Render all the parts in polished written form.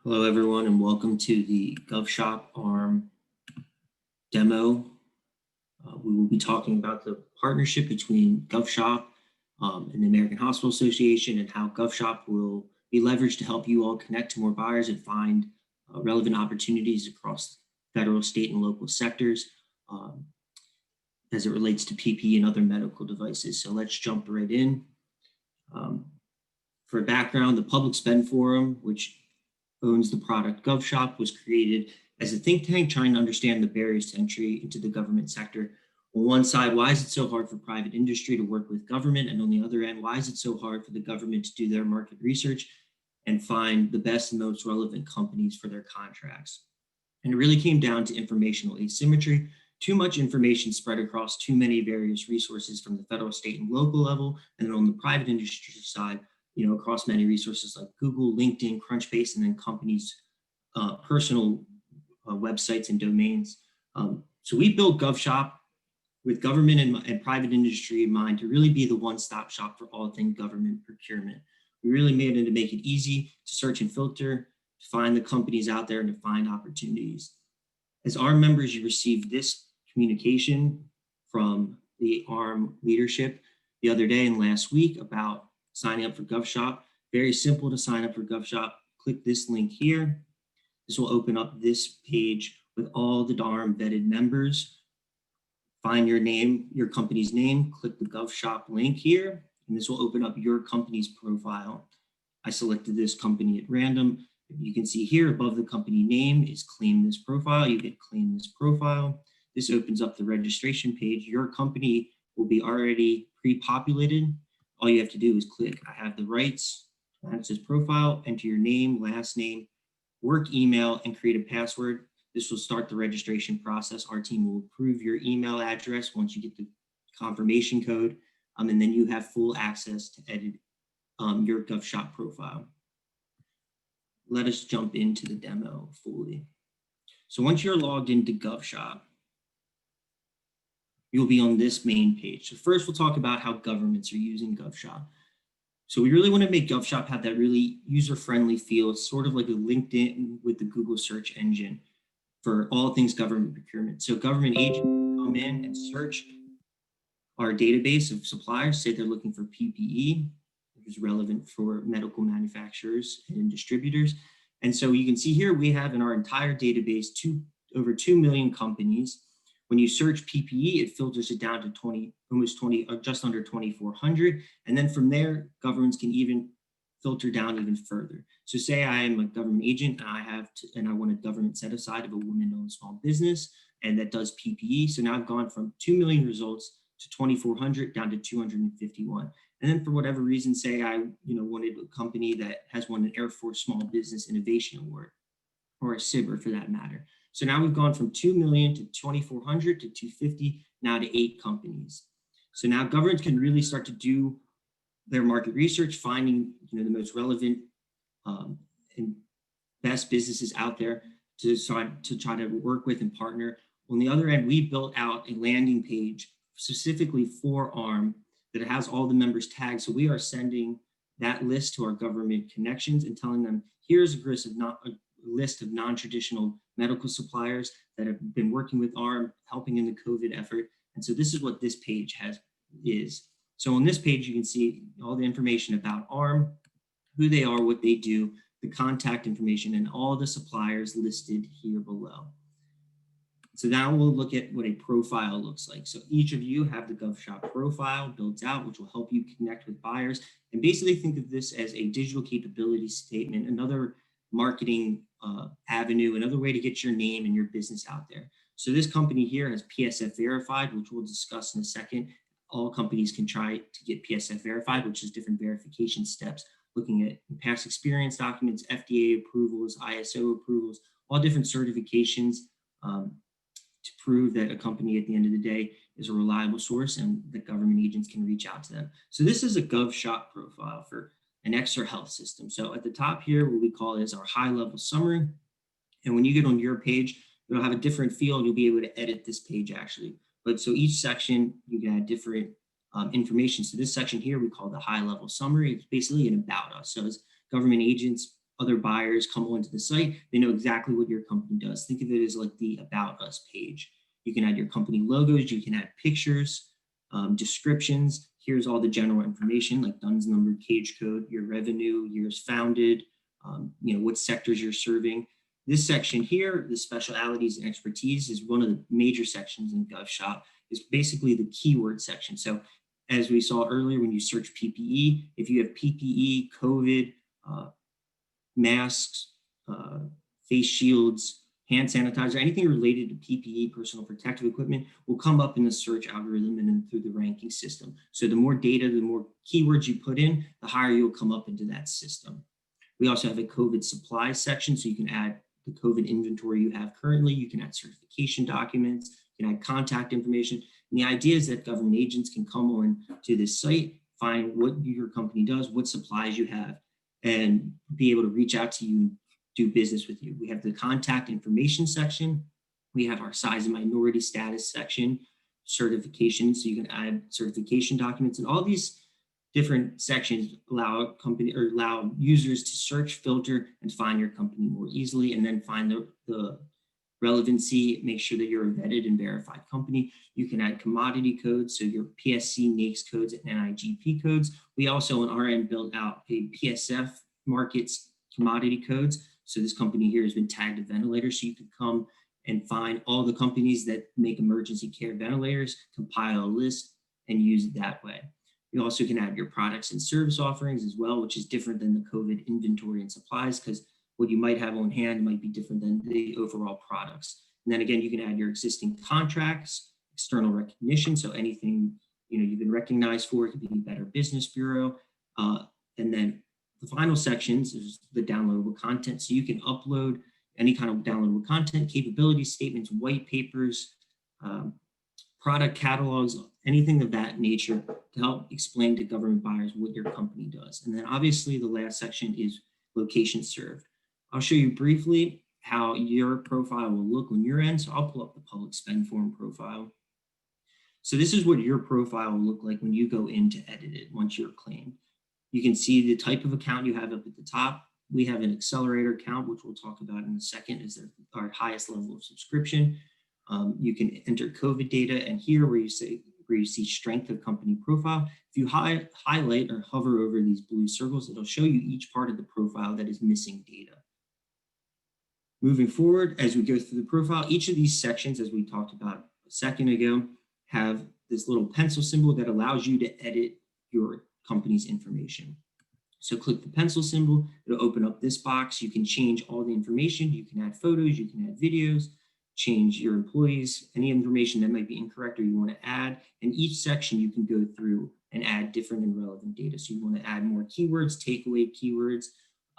Hello, everyone, and welcome to the GovShop AHRMM demo. We will be talking about the partnership between GovShop and the American Hospital Association and how GovShop will be leveraged to help you all connect to more buyers and find relevant opportunities across federal, state, and local sectors as it relates to PPE and other medical devices. So let's jump right in. For background, the Public Spend Forum, which owns the product GovShop, was created as a think tank trying to understand the barriers to entry into the government sector. On one side, why is it so hard for private industry to work with government? And on the other end, why is it so hard for the government to do their market research and find the best and most relevant companies for their contracts? And it really came down to informational asymmetry. Too much information spread across too many various resources from the federal, state, and local level. And then on the private industry side, across many resources like Google, LinkedIn, Crunchbase, and then companies' personal websites and domains. So we built GovShop with government and private industry in mind to really be the one-stop shop for all things government procurement. We really made it to make it easy to search and filter, to find the companies out there and to find opportunities. As our members, you receive this communication from the AHRMM leadership the other day and last week about signing up for GovShop. Very simple to sign up for GovShop. Click this link here. This will open up this page with all the AHRMM vetted members. Find your name, your company's name, click the GovShop link here, and this will open up your company's profile. I selected this company at random. You can see here above the company name is claim this profile. You hit claim this profile. This opens up the registration page. Your company will be already pre-populated. All you have to do is click, I have the rights, that's his profile, enter your name, last name, work email, and create a password. This will start the registration process. Our team will approve your email address once you get the confirmation code, and then you have full access to edit your GovShop profile. Let us jump into the demo fully. So once you're logged into GovShop, you'll be on this main page. So first we'll talk about how governments are using GovShop. So we really want to make GovShop have that really user-friendly feel. It's sort of like a LinkedIn with the Google search engine for all things government procurement. So government agents come in and search our database of suppliers, say they're looking for PPE, which is relevant for medical manufacturers and distributors. And so you can see here we have in our entire database over 2 million companies. When you search PPE, it filters it down to just under 2,400. And then from there, governments can even filter down even further. So say I am a government agent and I want a government set aside of a women-owned small business and that does PPE. So now I've gone from 2 million results to 2,400 down to 251. And then for whatever reason, say I wanted a company that has won an Air Force Small Business Innovation Award, or a SIBR for that matter. So now we've gone from 2 million to 2,400 to 250, now to 8 companies. So now governments can really start to do their market research, finding the most relevant and best businesses out there to try to work with and partner. On the other end, we built out a landing page specifically for AHRMM that has all the members tagged. So we are sending that list to our government connections and telling them, here's a list of non-traditional medical suppliers that have been working with AHRMM, helping in the COVID effort. And so this is what this page is. So on this page, you can see all the information about AHRMM, who they are, what they do, the contact information, and all the suppliers listed here below. So now we'll look at what a profile looks like. So each of you have the GovShop profile built out, which will help you connect with buyers. And basically think of this as a digital capability statement, another marketing avenue, another way to get your name and your business out there. So this company here has PSF verified, which we'll discuss in a second. All companies can try to get PSF verified, which is different verification steps, looking at past experience documents, FDA approvals, ISO approvals, all different certifications to prove that a company at the end of the day is a reliable source and that government agents can reach out to them. So this is a GovShop profile for an extra health system. So at the top here, what we call is our high level summary. And when you get on your page, it'll have a different feel and you'll be able to edit this page actually. But so each section, you can add different information. So this section here, we call the high level summary. It's basically an about us. So as government agents other buyers come onto the site, they know exactly what your company does. Think of it as like the About Us page. You can add your company logos, you can add pictures, descriptions. Here's all the general information like DUNS number, cage code, your revenue, years founded, what sectors you're serving. This section here, the specialities and expertise, is one of the major sections in GovShop. Is basically the keyword section. So as we saw earlier, when you search PPE, if you have PPE, COVID, masks, face shields, hand sanitizer, anything related to PPE, personal protective equipment, will come up in the search algorithm and then through the ranking system. So the more data, the more keywords you put in, the higher you'll come up into that system. We also have a COVID supplies section, so you can add the COVID inventory you have currently. You can add certification documents, you can add contact information. And the idea is that government agents can come on to this site, find what your company does, what supplies you have, and be able to reach out to you and do business with you. We have the contact information section. We have our size and minority status section, certification, so you can add certification documents, and all these different sections allow users to search, filter, and find your company more easily, and then find the relevancy, make sure that you're a vetted and verified company. You can add commodity codes, so your PSC, NAICS codes, and NIGP codes. We also on our end built out a PSF markets commodity codes. So this company here has been tagged a ventilator, so you can come and find all the companies that make emergency care ventilators, compile a list, and use it that way. You also can add your products and service offerings as well, which is different than the COVID inventory and supplies, because what you might have on hand might be different than the overall products. And then again, you can add your existing contracts, external recognition. So anything you've been recognized for, it could be Better Business Bureau. And then the final sections is the downloadable content. So you can upload any kind of downloadable content, capability statements, white papers, product catalogs, anything of that nature to help explain to government buyers what your company does. And then obviously the last section is location served. I'll show you briefly how your profile will look on your end. So I'll pull up the public spend form profile. So this is what your profile will look like when you go in to edit it once you're claimed. You can see the type of account you have up at the top. We have an accelerator account, which we'll talk about in a second, is our highest level of subscription. You can enter COVID data, and here where you see strength of company profile, if you highlight or hover over these blue circles, it'll show you each part of the profile that is missing data. Moving forward, as we go through the profile, each of these sections, as we talked about a second ago, have this little pencil symbol that allows you to edit your company's information. So click the pencil symbol, it'll open up this box. You can change all the information. You can add photos, you can add videos, change your employees, any information that might be incorrect or you want to add. And each section you can go through and add different and relevant data. So you want to add more keywords, take away keywords,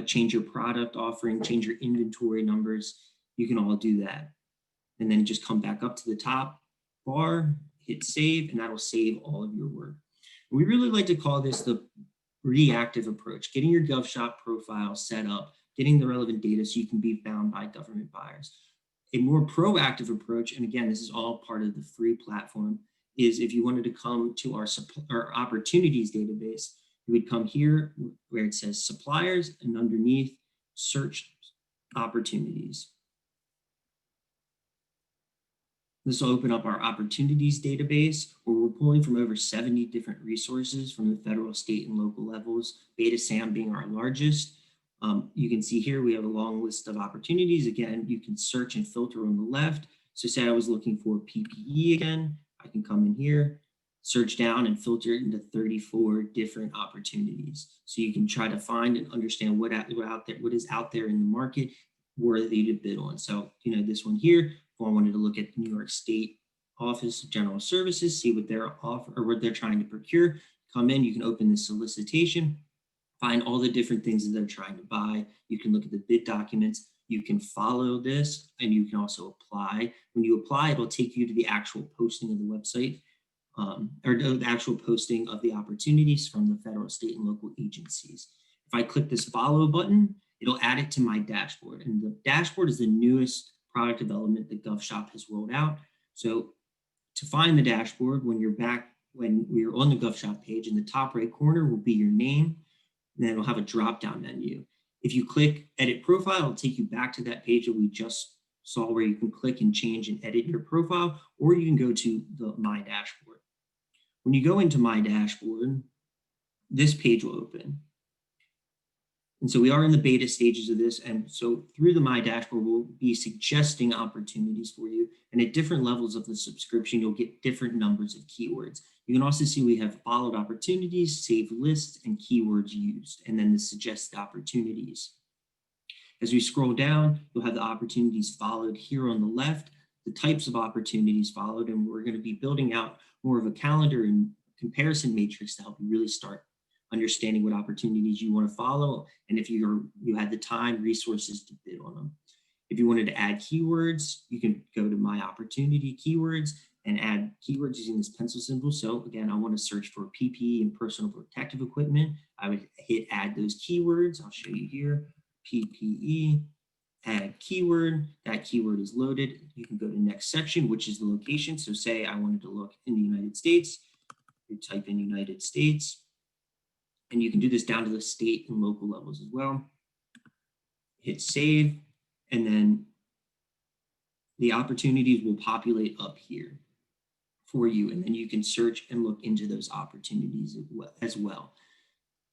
change your product offering, change your inventory numbers. You can all do that. And then just come back up to the top bar, hit save, and that'll save all of your work. We really like to call this the reactive approach, getting your GovShop profile set up, getting the relevant data so you can be found by government buyers. A more proactive approach, and again, this is all part of the free platform, is if you wanted to come to our opportunities database, you would come here where it says suppliers and underneath search opportunities. This will open up our opportunities database where we're pulling from over 70 different resources from the federal, state, and local levels, Beta SAM being our largest. You can see here we have a long list of opportunities. Again, you can search and filter on the left. So say I was looking for PPE again, I can come in here, search down and filter it into 34 different opportunities. So you can try to find and understand what is out there in the market worthy to bid on. So, this one here, if I wanted to look at the New York State Office of General Services, see what they're what they're trying to procure, come in, you can open the solicitation, find all the different things that they're trying to buy. You can look at the bid documents. You can follow this, and you can also apply. When you apply, it'll take you to the actual posting of the website, or the actual posting of the opportunities from the federal, state, and local agencies. If I click this follow button, it'll add it to my dashboard. And the dashboard is the newest product development that GovShop has rolled out. So to find the dashboard, when you're on the GovShop page, in the top right corner will be your name, and then it'll have a drop-down menu. If you click edit profile, it'll take you back to that page that we just saw where you can click and change and edit your profile, or you can go to the My Dashboard. When you go into My Dashboard, this page will open. And so we are in the beta stages of this. And so through the My Dashboard, we'll be suggesting opportunities for you. And at different levels of the subscription, you'll get different numbers of keywords. You can also see we have followed opportunities, saved lists, and keywords used, and then the suggested opportunities. As we scroll down, you'll have the opportunities followed here on the left, the types of opportunities followed, and we're going to be building out more of a calendar and comparison matrix to help you really start understanding what opportunities you want to follow, and if you had the time, resources to bid on them. If you wanted to add keywords, you can go to My Opportunity Keywords and add keywords using this pencil symbol. So again, I want to search for PPE and personal protective equipment. I would hit add those keywords. I'll show you here, PPE, add keyword. That keyword is loaded. You can go to next section, which is the location. So say I wanted to look in the United States, you type in United States, and you can do this down to the state and local levels as well. Hit save, and then the opportunities will populate up here for you, and then you can search and look into those opportunities as well.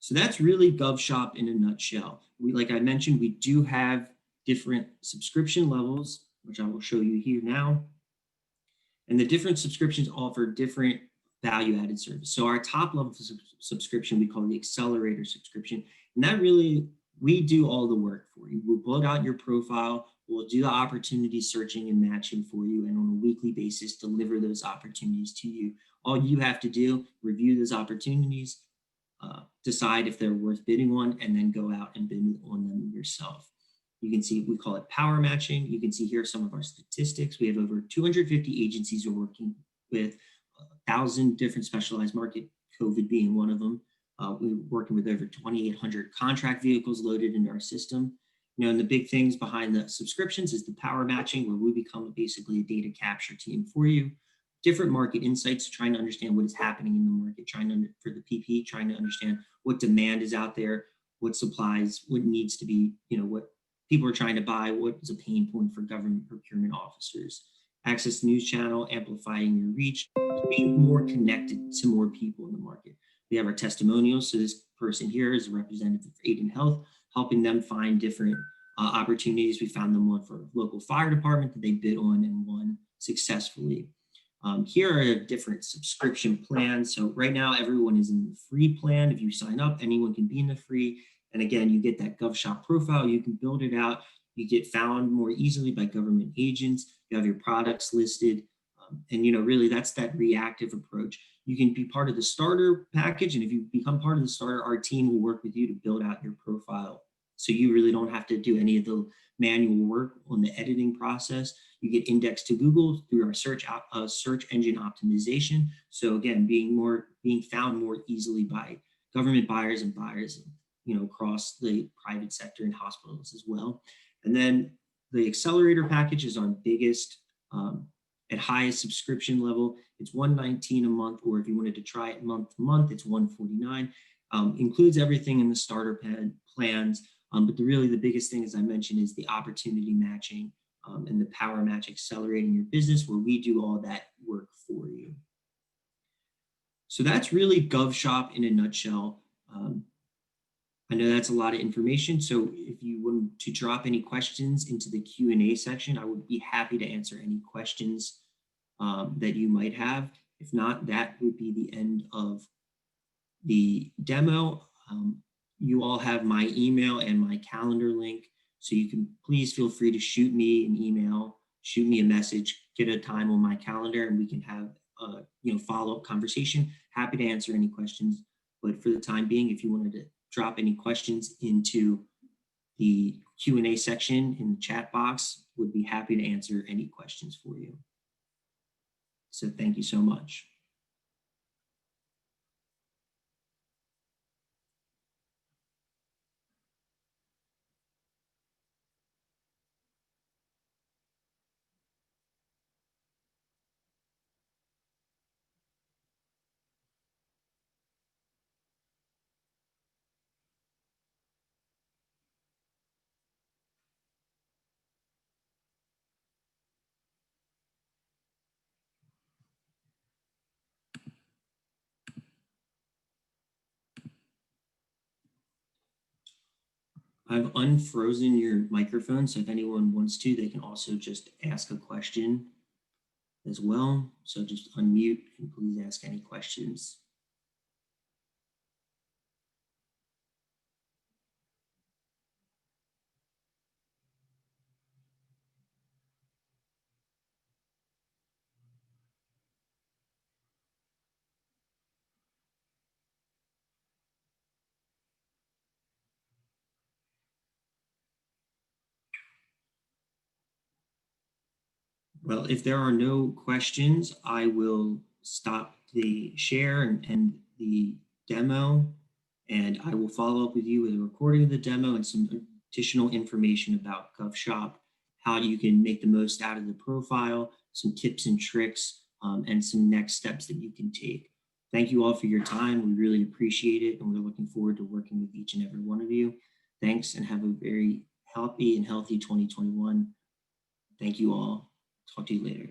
So that's really GovShop in a nutshell. Like I mentioned, we do have different subscription levels, which I will show you here now. And the different subscriptions offer different value-added service. So our top level subscription, we call the accelerator subscription. And that really, we do all the work for you. We'll build out your profile, we'll do the opportunity searching and matching for you, and on a weekly basis, deliver those opportunities to you. All you have to do, review those opportunities, decide if they're worth bidding on, and then go out and bid on them yourself. You can see, we call it power matching. You can see here some of our statistics. We have over 250 agencies we're working with, 1,000 different specialized market, COVID being one of them. We're working with over 2,800 contract vehicles loaded into our system. You know, and the big things behind the subscriptions is the power matching, where we become basically a data capture team for you. Different market insights, trying to understand what is happening in the market, for the PP, trying to understand what demand is out there, what supplies, what needs to be, you know, what people are trying to buy, what is a pain point for government procurement officers. Access news channel, amplifying your reach, being more connected to more people in the market. We have our testimonials. So this person here is a representative for Aid Health, helping them find different opportunities. We found them one for local fire department that they bid on and won successfully. Here are different subscription plans. So right now, everyone is in the free plan. If you sign up, anyone can be in the free. And again, you get that GovShop profile. You can build it out. You get found more easily by government agents. You have your products listed. And, you know, really that's that reactive approach. You can be part of the starter package. And if you become part of the starter, our team will work with you to build out your profile. So you really don't have to do any of the manual work on the editing process. You get indexed to Google through our search engine optimization. So again, being found more easily by government buyers and buyers, you know, across the private sector and hospitals as well. And then the accelerator package is our biggest at highest subscription level. It's $119 a month, or if you wanted to try it month to month, it's $149. Includes everything in the starter plans. But really the biggest thing, as I mentioned, is the opportunity matching and the power match accelerating your business, where we do all that work for you. So that's really GovShop in a nutshell. I know that's a lot of information. So if you want to drop any questions into the Q&A section, I would be happy to answer any questions that you might have. If not, that would be the end of the demo. You all have my email and my calendar link, so you can please feel free to shoot me an email, shoot me a message, get a time on my calendar, and we can have a follow-up conversation. Happy to answer any questions. But for the time being, if you wanted to drop any questions into the Q&A section in the chat box, would be happy to answer any questions for you. So thank you so much. I've unfrozen your microphone, so if anyone wants to, they can also just ask a question as well. So just unmute and please ask any questions. Well, if there are no questions, I will stop the share and the demo, and I will follow up with you with a recording of the demo and some additional information about GovShop, how you can make the most out of the profile, some tips and tricks, and some next steps that you can take. Thank you all for your time. We really appreciate it, and we're looking forward to working with each and every one of you. Thanks, and have a very happy and healthy 2021. Thank you all. Talk to you later.